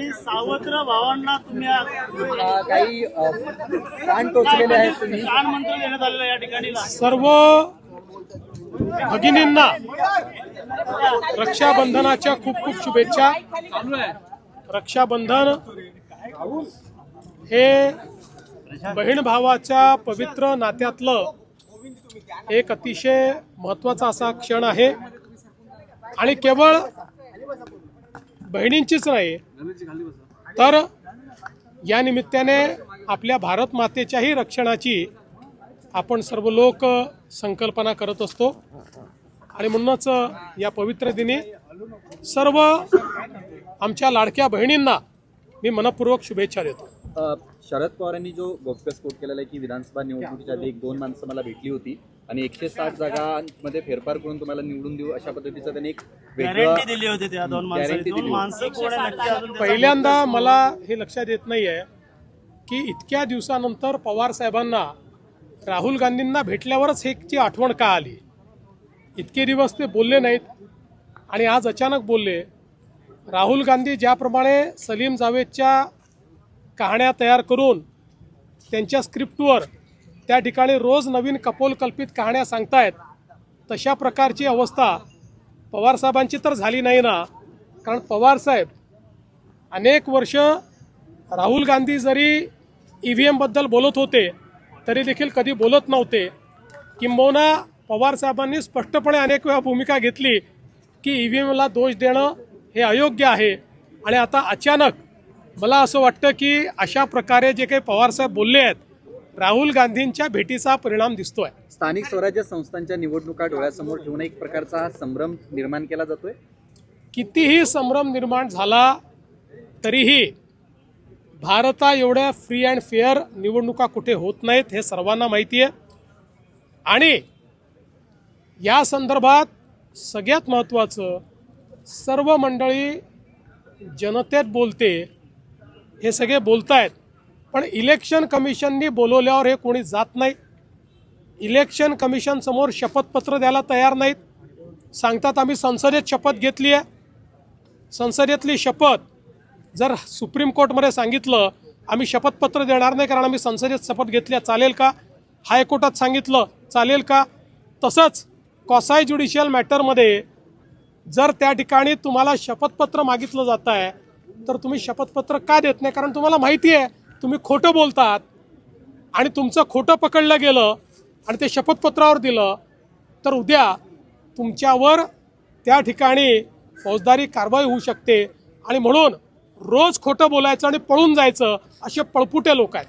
आणि सावत्र भावांना तुम्ही काही प्राण टोचलेले आहेत तुम्ही. प्राण मंत्र देण्यात आलेला या ठिकाणी सर्व भगिनींना रक्षाबंधनाच्या खूप खूप शुभेच्छा. रक्षाबंधन हे बहीण भावाच्या पवित्र नात्यातलं एक अतिशय महत्त्वाचा असा क्षण आहे आणि केवळ बहिणींचीच नाही तर या निमित्ताने आपल्या भारत मातेच्याही रक्षणाची आपण सर्व लोक संकल्पना करत असतो आणि म्हणूनच या पवित्र दिनी सर्व आमच्या लाडक्या बहिणींना मी मनपूर्वक शुभेच्छा देतो. शरद पवारांनी जो गौप्यस्फोट केलेला आहे की विधानसभा निवडणुकीच्या आधी 1-2 माणसं मला भेटली होती आणि 160 जागांमध्ये फेरफार करून तुम्हाला निवडून देऊ अशा पद्धतीचं त्यांनी एक गॅरंटी दिली होती. त्या दोन माणसं कोण आहे नक्की अजून पहिल्यांदा मला हे लक्षात येत नाही आहे की इतक्या दिवसानंतर पवार साहेबांना राहुल गांधींना भेटल्यावरच ह्याची आठवण का आली. इतके दिवस ते बोलले नाहीत आणि आज अचानक बोलले. राहुल गांधी ज्याप्रमाणे सलीम जावेदच्या कहाण्या तयार करून त्यांच्या स्क्रिप्टवर त्या ठिकाणी रोज नवीन कपोलकल्पित कहाण्या सांगतायत तशा प्रकारची अवस्था पवारसाहेबांची तर झाली नाही ना. कारण पवारसाहेब अनेक वर्ष राहुल गांधी जरी EVM बद्दल बोलत होते तरी देखील कधी बोलत नव्हते. किंबहुना पवारसाहेबांनी स्पष्टपणे अनेक वेळा भूमिका घेतली की EVMला दोष देणं हे अयोग्य आहे आणि आता अचानक मला असं वाटतं की अशा प्रकारे जे काही पवारसाहेब बोलले आहेत राहुल गांधींच्या भेटीचा परिणाम दिसतोय. स्थानिक स्वराज्य संस्थांच्या निवडणुका डोळ्यासमोर ठेवून एक प्रकारचा हा संभ्रम निर्माण केला जातोय. कितीही संभ्रम निर्माण झाला तरीही भारता एवढ्या फ्री अँड फेअर निवडणुका कुठे होत नाहीत हे सर्वांना माहिती आहे. आणि या संदर्भात सगळ्यात महत्त्वाचं सर्व मंडळी जनतेत बोलते हे सगळे बोलतायत पण इलेक्शन कमिशननी बोलवल्यावर हे कोणी जात नाही. इलेक्शन कमिशन समोर शपथपत्र द्यायला तयार नाहीत. सांगतात आम्ही संसदेत शपथ घेतली आहे. संसदेतली शपथ जर सुप्रीम कोर्टमध्ये सांगितलं आम्ही शपथपत्र देणार नाही कारण आम्ही संसदेत शपथ घेतली चालेल का. हायकोर्टात सांगितलं चालेल का. तसंच कॉसाय ज्युडिशियल मॅटरमध्ये जर त्या ठिकाणी तुम्हाला शपथपत्र मागितलं जात आहे तर तुम्ही शपथपत्र का देत नाही. कारण तुम्हाला माहिती आहे तुम्ही खोटं बोलतात आणि तुमचं खोटं पकडलं गेलं आणि ते शपथपत्रावर दिलं तर उद्या तुमच्यावर त्या ठिकाणी फौजदारी कारवाई होऊ शकते. आणि म्हणून रोज खोटं बोलायचं आणि पळून जायचं असे पळपुटे लोक आहेत.